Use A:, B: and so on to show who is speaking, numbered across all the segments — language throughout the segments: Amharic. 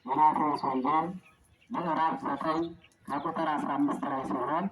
A: የማቴዎስ ወንጌል ምዕራፍ 9 ከቁጥር 15 ላይ ሲሆን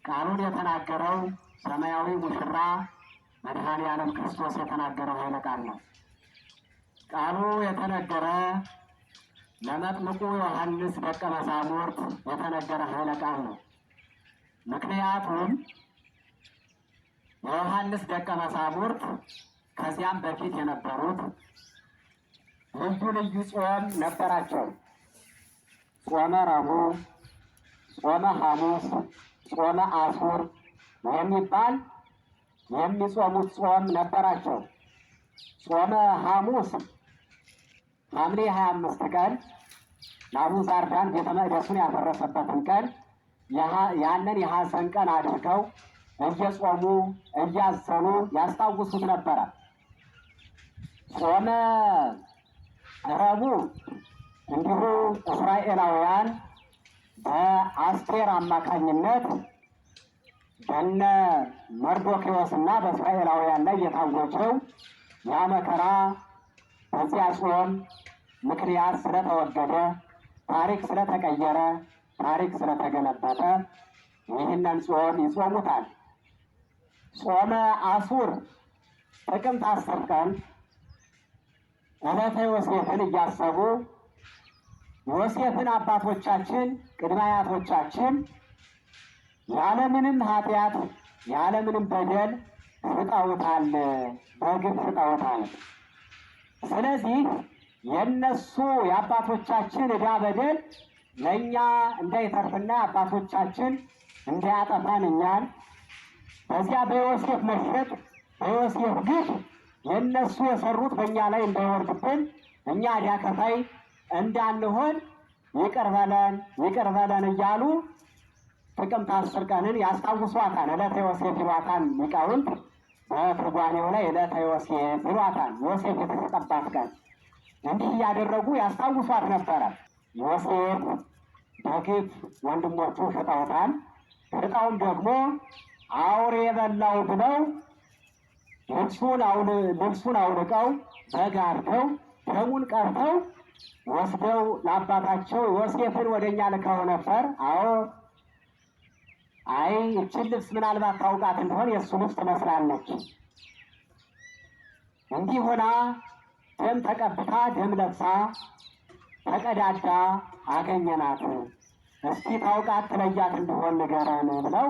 A: ቃሉን የተናገረው ሰማያዊ ሙሽራ መድኃኔ ዓለም ክርስቶስ የተናገረው ኃይለ ቃል ነው። ቃሉ የተነገረ ለመጥምቁ ዮሐንስ ደቀ መዛሙርት የተነገረ ኃይለ ቃል ነው። ምክንያቱም የዮሐንስ ደቀ መዛሙርት ከዚያም በፊት የነበሩት ልዩ ልዩ ጾም ነበራቸው። ጾመ ረቡዕ፣ ጾመ ሐሙስ፣ ጾመ አሱር የሚባል የሚጾሙት ጾም ነበራቸው። ጾመ ሐሙስ ሐምሌ 25 ቀን ናቡዛርዳን ቤተ መቅደሱን ያፈረሰበትን ቀን ያንን የሐዘን ቀን አድርገው እየጾሙ እያዘኑ ያስታውሱት ነበረ። ጾመ ረቡዕ እንዲሁ እስራኤላውያን በአስቴር አማካኝነት በነ መርዶክዮስና በእስራኤላውያን ላይ የታወጀው ያ መከራ በዚያ ጾም ምክንያት ስለተወገደ፣ ታሪክ ስለተቀየረ፣ ታሪክ ስለተገለበጠ ይህንን ጾም ይጾሙታል። ጾመ አሱር ጥቅምት 10 ቀን ዕለተ ዮሴፍን እያሰቡ ዮሴፍን አባቶቻችን ቅድመ አያቶቻችን ያለምንም ኃጢአት ያለምንም በደል ፍጠውታል፣ በግፍ ፍጠውታል። ስለዚህ የነሱ የአባቶቻችን ዕዳ በደል ለእኛ እንዳይተርፍና አባቶቻችን እንዳያጠፋን እኛን በዚያ በዮሴፍ መሸጥ በዮሴፍ ግፍ የነሱ የሰሩት በእኛ ላይ እንዳይወርድብን እኛ ዕዳ ከፋይ እንዳንሆን ይቅር በለን እያሉ ጥቅምት 10 ቀንን ያስታውሷታል። ዕለተ ዮሴፍ ይሏታል ሊቃውንት። በትርጓሜው ላይ ዕለተ ዮሴፍ ይሏታል። ዮሴፍ የተሰጠባት ቀን እንዲህ እያደረጉ ያስታውሷት ነበረ። ዮሴፍ በግፍ ወንድሞቹ ፍጠውታል። ፍጠውም ደግሞ አውሬ በላው ብለው ልብሱን አውልቀው በግ አርደው ደሙን ቀርተው ወስደው ለአባታቸው ዮሴፍን ወደኛ ልከው ነበር። አዎ አይ እችን ልብስ ምናልባት ታውቃት እንደሆን የእሱ ልብስ ትመስላለች፣ እንዲህ ሆና ደም ተቀብታ ደም ለብሳ ተቀዳዳ አገኘናት፣ እስቲ ታውቃት ትለያት እንደሆን ንገረን ብለው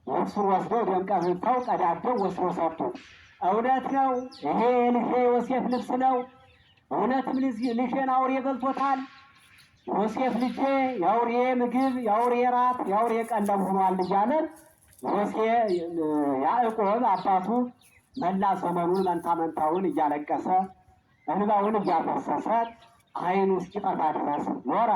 A: ልብሱን ወስደው ደም ቀብተው ቀዳደው ወስደው ሰጡ። እውነት ነው ይሄ ልጄ ዮሴፍ ልብስ ነው፣ እውነትም ልጄን አውሬ በልቶታል። ዮሴፍ ልጄ የአውሬ ምግብ፣ የአውሬ ራት፣ የአውሬ ቀለብ ሆኗል እያለ ያዕቆብ አባቱ መላ ዘመኑን መንታውን እያለቀሰ እንባውን እያፈሰሰ ዓይኑ እስኪጠፋ ድረስ ኖረ።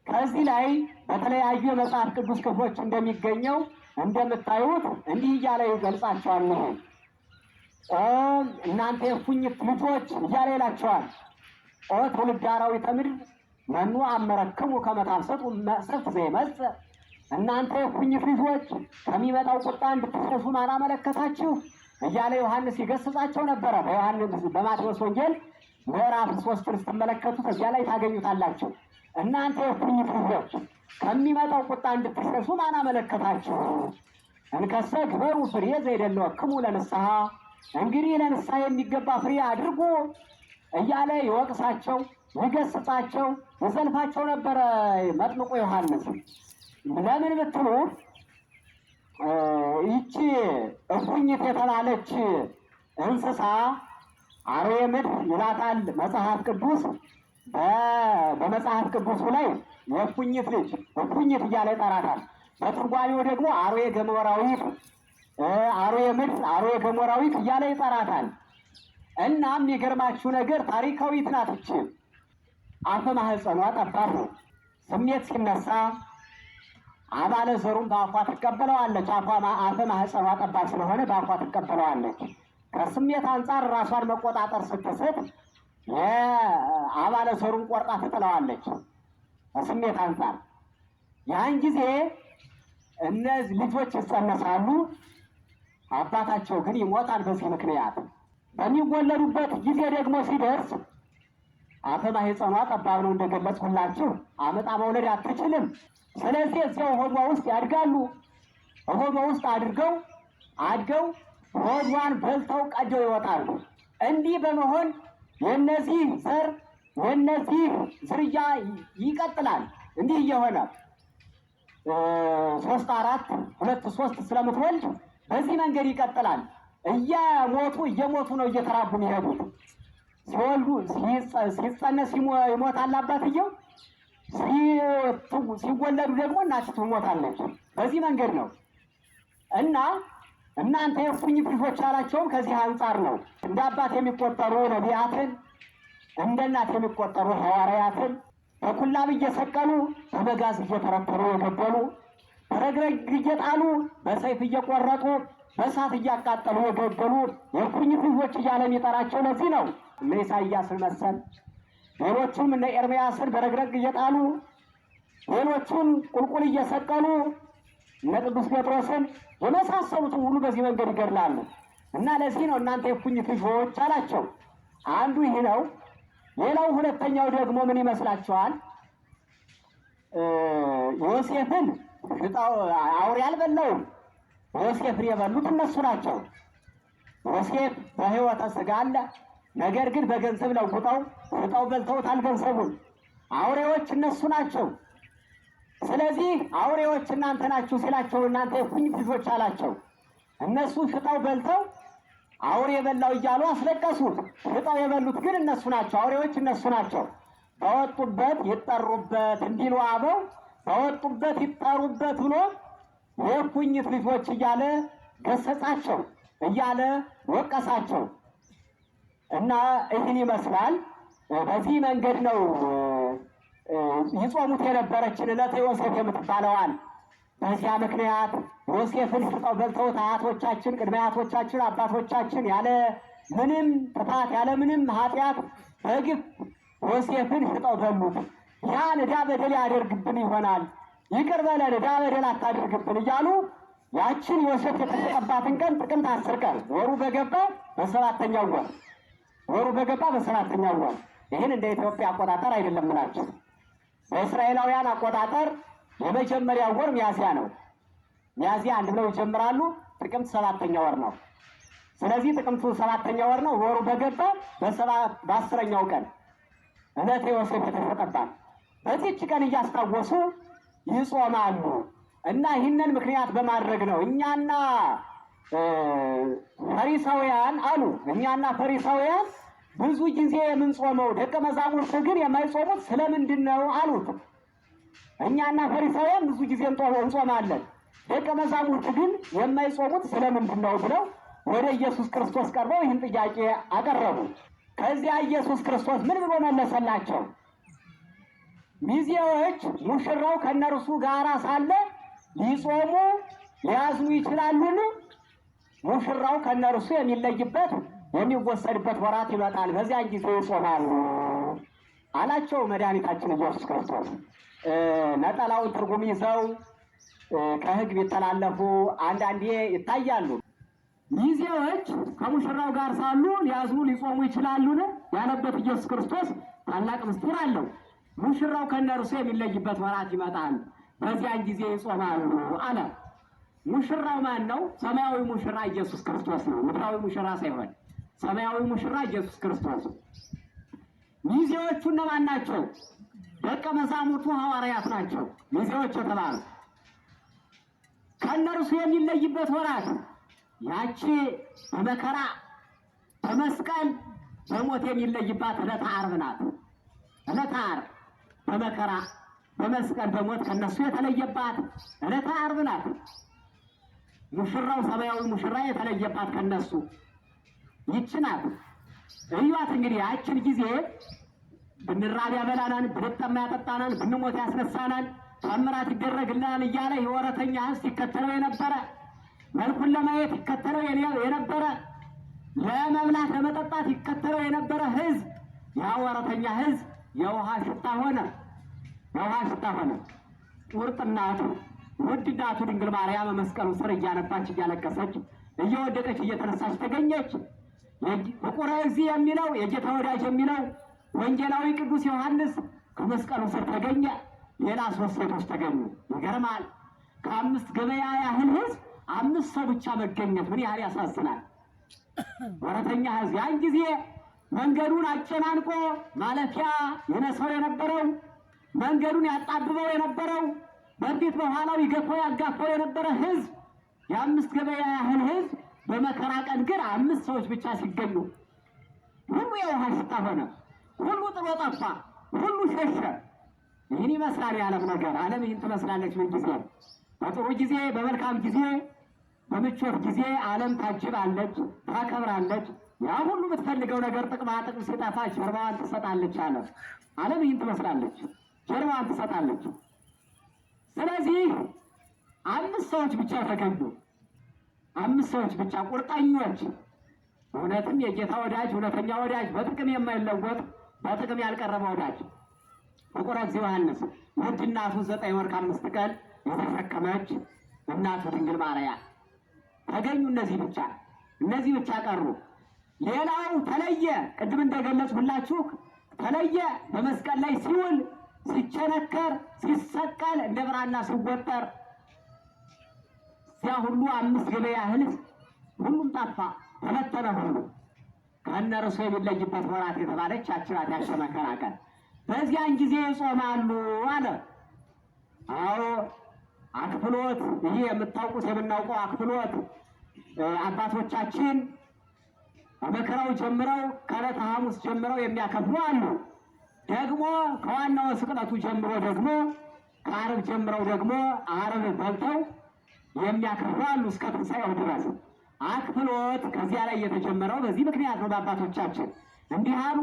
A: ከዚህ ላይ በተለያዩ የመጽሐፍ ቅዱስ ክፍሎች እንደሚገኘው እንደምታዩት እንዲህ እያለ ይገልጻቸዋል። እናንተ የእፉኝት ልጆች እያለ ይላቸዋል። ትውልደ አራዊተ ምድር መኑ አመረክሙ ከመ ታምሰጡ መቅሰፍት ዘይመጽእ፣ እናንተ የእፉኝት ልጆች ከሚመጣው ቁጣ እንድትሸሹ ማን አመለከታችሁ እያለ ዮሐንስ ይገስጻቸው ነበረ። በማቴዎስ ወንጌል ምዕራፍ 3 ስትመለከቱት እዚያ ላይ ታገኙታላችሁ። እናንተ የእፉኝት ልጆች ከሚመጣው ቁጣ እንድትሸሹ ማን አመለከታችሁ? እንከሰ ግበሩ ፍሬ ዘይደለወክሙ ለንስሐ፣ እንግዲህ ለንስሐ የሚገባ ፍሬ አድርጉ እያለ ይወቅሳቸው፣ ይገስጻቸው፣ ይዘልፋቸው ነበረ መጥምቁ ዮሐንስ። ለምን ብትሉ ይቺ እፉኝት የተባለች እንስሳ አርዌ ምድር ይላታል መጽሐፍ ቅዱስ። በመጽሐፍ ቅዱሱ ላይ የእፉኝት ልጅ እፉኝት እያለ ይጠራታል። በትርጓሜው ደግሞ አርዌ ገሞራዊት፣ አርዌ ምድር፣ አርዌ ገሞራዊት እያለ ይጠራታል። እናም የገርማችሁ ነገር ታሪካዊት ናት። ይቺ አፈ ማህፀኗ ጠባብ ነው። ስሜት ሲነሳ አባለ ዘሩን በአፏ ትቀበለዋለች። አፈ ማህፀኗ ጠባብ ስለሆነ በአፏ ትቀበለዋለች። ከስሜት አንጻር ራሷን መቆጣጠር ስትስት የአባለ ዘሩን ቆርጣ ትጥለዋለች። ከስሜት አንጻር ያን ጊዜ እነዚህ ልጆች ይጸነሳሉ። አባታቸው ግን ይሞታል። በዚህ ምክንያት በሚወለዱበት ጊዜ ደግሞ ሲደርስ አፈ ማህፀኗ ጠባብ ነው እንደገለጽኩላችሁ፣ አመጣ መውለድ አትችልም። ስለዚህ እዚያው ሆዷ ውስጥ ያድጋሉ። ሆዷ ውስጥ አድገው ሆዷን በልተው ቀደው ይወጣሉ። እንዲህ በመሆን የነዚህ ዘር የነዚህ ዝርያ ይቀጥላል። እንዲህ እየሆነ 3 4 2 3 ስለምትወልድ በዚህ መንገድ ይቀጥላል። እየሞቱ ነው እየተራቡ የሚሄዱት። ሲወልዱ ሲጸነስ ይሞታል አባትየው፣ ሲወለዱ ደግሞ እናቲቱ ትሞታለች። በዚህ መንገድ ነው እና እናንተ የእፉኝት ልጆች ያላቸውም ከዚህ አንጻር ነው። እንደ አባት የሚቆጠሩ ነቢያትን፣ እንደ እናት የሚቆጠሩ ሐዋርያትን በኩላብ እየሰቀሉ በመጋዝ እየተረተሩ የገደሉ፣ በረግረግ እየጣሉ በሰይፍ እየቆረጡ በእሳት እያቃጠሉ የገደሉ የእፉኝት ልጆች እያለ የሚጠራቸው ለዚህ ነው። እነ ኢሳይያስን መሰል ሌሎቹም እነ ኤርምያስን በረግረግ እየጣሉ ሌሎቹን ቁልቁል እየሰቀሉ እነ ቅዱስ ጴጥሮስን የመሳሰሉትን ሁሉ በዚህ መንገድ ይገድላሉ። እና ለዚህ ነው እናንተ የእፉኝት ልጆች አላቸው። አንዱ ይህ ነው። ሌላው ሁለተኛው ደግሞ ምን ይመስላችኋል? ዮሴፍን አውሬ አልበላውም። ዮሴፍን የበሉት እነሱ ናቸው። ዮሴፍ በሕይወተ ሥጋ አለ። ነገር ግን በገንዘብ ለውጠው ሽጠው በልተውታል ገንዘቡን። አውሬዎች እነሱ ናቸው። ስለዚህ አውሬዎች እናንተ ናችሁ ሲላቸው እናንተ የእፉኝት ልጆች አላቸው። እነሱ ሽጠው በልተው አውሬ የበላው እያሉ አስለቀሱት። ሽጠው የበሉት ግን እነሱ ናቸው። አውሬዎች እነሱ ናቸው። በወጡበት ይጠሩበት እንዲሉ አበው በወጡበት ይጠሩበት ብሎ የእፉኝት ልጆች እያለ ገሰጻቸው፣ እያለ ወቀሳቸው። እና ይህን ይመስላል። በዚህ መንገድ ነው ይጾሙት የነበረችን ዕለተ ዮሴፍ የምትባለዋል። በዚያ ምክንያት ዮሴፍን ሽጠው በልተውት አያቶቻችን፣ ቅድመ አያቶቻችን፣ አባቶቻችን ያለ ምንም ጥፋት ያለ ምንም ኃጢአት በግፍ ዮሴፍን ሽጠው በሉት። ያን ዕዳ በደል ያደርግብን ይሆናል፣ ይቅር በለን ዕዳ በደል አታደርግብን እያሉ ያችን ዮሴፍ የተሸጠባትን ቀን ጥቅምት 10 ቀን ወሩ በገባ በ7ኛው ወር ይህን እንደ ኢትዮጵያ አቆጣጠር አይደለም ምላችሁ። በእስራኤላውያን አቆጣጠር የመጀመሪያው ወር ሚያዝያ ነው። ሚያዝያ 1 ብለው ይጀምራሉ። ጥቅምት 7ኛው ወር ነው። ስለዚህ ጥቅምቱ 7ኛው ወር ነው። ወሩ በገባ በ10ኛው ቀን ዕለተ ዮሴፍ የተሸጠባት በዚህች ቀን እያስታወሱ ይጾማሉ። እና ይህንን ምክንያት በማድረግ ነው እኛና ፈሪሳውያን ብዙ ጊዜ የምንጾመው ደቀ መዛሙርት ግን የማይጾሙት ስለምንድን ነው አሉት። እኛና ፈሪሳውያን ብዙ ጊዜ እንጾማለን፣ ደቀ መዛሙርት ግን የማይጾሙት ስለምንድን ነው ብለው ወደ ኢየሱስ ክርስቶስ ቀርበው ይህን ጥያቄ አቀረቡ። ከዚያ ኢየሱስ ክርስቶስ ምን ብሎ መለሰላቸው? ሚዜዎች ሙሽራው ከነርሱ ጋር ሳለ ሊጾሙ ሊያዝኑ ይችላሉን? ሙሽራው ከነርሱ የሚለይበት የሚወሰድበት ወራት ይመጣል፣ በዚያን ጊዜ ይጾማሉ አላቸው መድኃኒታችን ኢየሱስ ክርስቶስ። ነጠላውን ትርጉም ይዘው ከሕግ ቢተላለፉ አንዳንዴ ይታያሉ። ሚዜዎች ከሙሽራው ጋር ሳሉ ሊያዝኑ ሊጾሙ ይችላሉን ያለበት ኢየሱስ ክርስቶስ ታላቅ ምስጢር አለው። ሙሽራው ከነርሱ የሚለይበት ወራት ይመጣል፣ በዚያን ጊዜ ይጾማሉ አለ። ሙሽራው ማን ነው? ሰማያዊ ሙሽራ ኢየሱስ ክርስቶስ ነው። ምድራዊ ሙሽራ ሳይሆን ሰማያዊ ሙሽራ ኢየሱስ ክርስቶስ። ሚዜዎቹ እነማን ናቸው? ደቀ መዛሙርቱ ሐዋርያት ናቸው ሚዜዎች የተባሉ። ከነርሱ የሚለይበት ወራት ያቺ በመከራ በመስቀል በሞት የሚለይባት ዕለተ ዓርብ ናት። ዕለተ ዓርብ በመከራ በመስቀል በሞት ከነሱ የተለየባት ዕለተ ዓርብ ናት። ሙሽራው ሰማያዊ ሙሽራ የተለየባት ከነሱ ይህች ናት። እዩዋት እንግዲህ ያችን ጊዜ ብንራብ ያበላናል፣ ብንጠማ ያጠጣናል፣ ብንሞት ያስነሳናል፣ ተአምራት ይደረግልናል እያለ የወረተኛ ሕዝብ ይከተለው የነበረ መልኩን ለማየት ይከተለው የነበረ ለመብላት ለመጠጣት ይከተለው የነበረ ሕዝብ ያ ወረተኛ ሕዝብ የውሃ ሽታ ሆነ። ቁርጥ እናቱ ውድ እናቱ ድንግል ማርያም መስቀሉ ስር እያነባች እያለቀሰች እየወደቀች እየተነሳች ተገኘች። ፍቁረ እግዚእ የሚለው የጌታ ወዳጅ የሚለው ወንጌላዊ ቅዱስ ዮሐንስ ከመስቀሉ ስር ተገኘ። ሌላ 3 ሴቶች ተገኙ። ይገርማል። ከ5 ገበያ ያህል ህዝብ 5 ሰው ብቻ መገኘት ምን ያህል ያሳዝናል። ወረተኛ ህዝብ ያን ጊዜ መንገዱን አጨናንቆ ማለፊያ ይነሳው የነበረው፣ መንገዱን ያጣብበው የነበረው፣ በፊት በኋላው ይገፋው ያጋፋው የነበረ ህዝብ የ5 ገበያ ያህል ህዝብ በመከራ ቀን ግን 5 ሰዎች ብቻ ሲገኙ ሁሉ የውሃ ሽታ ሆነ። ሁሉ ጥሎ ጠፋ። ሁሉ ሸሸ። ይህን ይመስላል የዓለም ነገር። ዓለም ይህን ትመስላለች። ምን ጊዜ በጥሩ ጊዜ፣ በመልካም ጊዜ፣ በምቾት ጊዜ ዓለም ታጅባለች፣ ታከብራለች። ያ ሁሉ የምትፈልገው ነገር ጥቅማ ጥቅም ሲጠፋ ጀርባዋን ትሰጣለች። ዓለም ይህን ትመስላለች፣ ጀርባዋን ትሰጣለች። ስለዚህ 5 ሰዎች ብቻ ተገኙ። 5 ሰዎች ብቻ ቁርጠኞች፣ እውነትም የጌታ ወዳጅ፣ እውነተኛ ወዳጅ፣ በጥቅም የማይለወጥ በጥቅም ያልቀረበ ወዳጅ ፍቁረ እግዚእ ዮሐንስ ውድ እናቱ 9 ወር ከ5 ቀን የተሸከመች እናቱ ድንግል ማርያም ተገኙ። እነዚህ ብቻ ቀሩ። ሌላው ተለየ። ቅድም እንደገለጽሁላችሁ ተለየ። በመስቀል ላይ ሲውል ሲቸነከር ሲሰቀል እንደ ብራና ሲወጠር ያ ሁሉ 5 ገበያ ያህል ሁሉም ጠፋ፣ ተበተነ። ሁሉ ከእነርሱ የሚለይበት ወራት የተባለች አችራት ያሸመከራ ቀን በዚያን ጊዜ ይጾማሉ አለ። አዎ አክፍሎት፣ ይሄ የምታውቁት የምናውቀው አክፍሎት አባቶቻችን በመከራው ጀምረው ከዕለተ ሐሙስ ጀምረው የሚያከፍሉ አሉ። ደግሞ ከዋናው ስቅለቱ ጀምሮ ደግሞ ከዓርብ ጀምረው ደግሞ ዓርብ በልተው የሚያከፍሉ አሉ እስከ ትንሣኤው ድረስ። አክፍሎት ከዚያ ላይ የተጀመረው በዚህ ምክንያት ነው። በአባቶቻችን እንዲህ አሉ።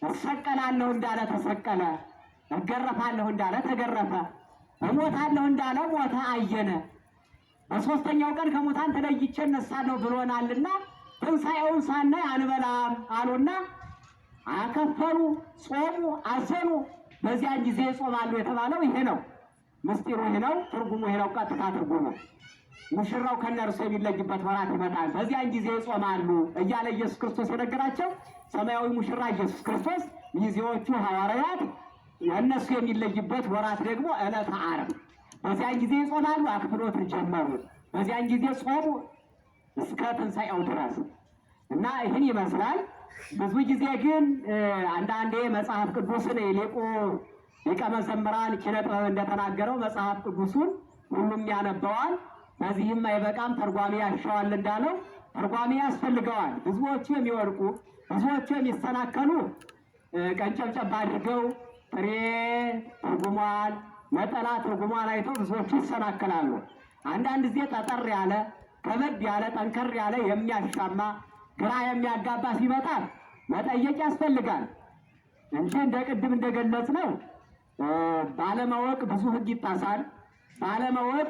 A: እሰቀላለሁ እንዳለ ተሰቀለ፣ እገረፋለሁ እንዳለ ተገረፈ፣ እሞታለሁ እንዳለ ሞተ፣ አየነ። በሦስተኛው ቀን ከሙታን ተለይቼ እነሳለሁ ብሎናልና ትንሣኤውን ሳናይ አንበላም አሉና አከፈሉ፣ ጾሙ፣ አዘኑ። በዚያን ጊዜ ጾማሉ የተባለው ይሄ ነው። ምስጢሩ ይሄ ነው። ትርጉሙ ይሄ ነው። ቀጥታ ትርጉሙ ሙሽራው ከነርሱ የሚለይበት ወራት ይመጣል፣ በዚያን ጊዜ ጾማሉ እያለ ኢየሱስ ክርስቶስ የነገራቸው ሰማያዊ ሙሽራ ኢየሱስ ክርስቶስ፣ ሚዜዎቹ ሐዋርያት፣ የእነሱ የሚለይበት ወራት ደግሞ ዕለተ ዓርብ። በዚያን ጊዜ ጾማሉ። አክፍሎትን ጀመሩ። በዚያን ጊዜ ጾሙ እስከ ትንሣኤው ድረስ እና ይህን ይመስላል። ብዙ ጊዜ ግን አንዳንዴ መጽሐፍ ቅዱስን ሊቀ መዘምራን ኪነ ጥበብ እንደተናገረው መጽሐፍ ቅዱሱን ሁሉም ያነበዋል፣ በዚህም አይበቃም ተርጓሚ ያሻዋል እንዳለው ተርጓሚ ያስፈልገዋል። ብዙዎቹ የሚወድቁ ብዙዎቹ የሚሰናከሉ ቀንጨብጨብ አድርገው ጥሬ ትርጉሟን ነጠላ ትርጉሟን አይተው ብዙዎቹ ይሰናከላሉ። አንዳንድ ጊዜ ጠጠር ያለ ከበድ ያለ ጠንከር ያለ የሚያሻማ ግራ የሚያጋባ ሲመጣ መጠየቅ ያስፈልጋል እንጂ እንደ ቅድም እንደገለጽ ነው ባለማወቅ ብዙ ሕግ ይጣሳል። ባለማወቅ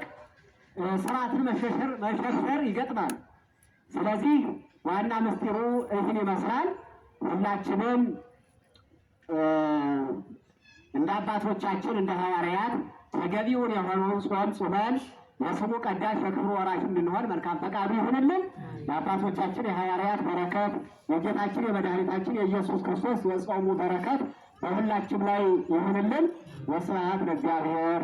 A: ስርዓትን መሸርሸር ይገጥማል። ስለዚህ ዋና ምስጢሩ ይህን ይመስላል። ሁላችንም እንደ አባቶቻችን እንደ ሐዋርያት ተገቢውን የሆነውን ጾም ጾመን የስሙ ቀዳሽ የክብሩ ወራሽ እንድንሆን መልካም ፈቃዱ ይሁንልን። የአባቶቻችን የሐዋርያት በረከት የጌታችን የመድኃኒታችን የኢየሱስ ክርስቶስ የጾሙ በረከት በሁላችን ላይ ይሁንልን። ወስብሐት ለእግዚአብሔር።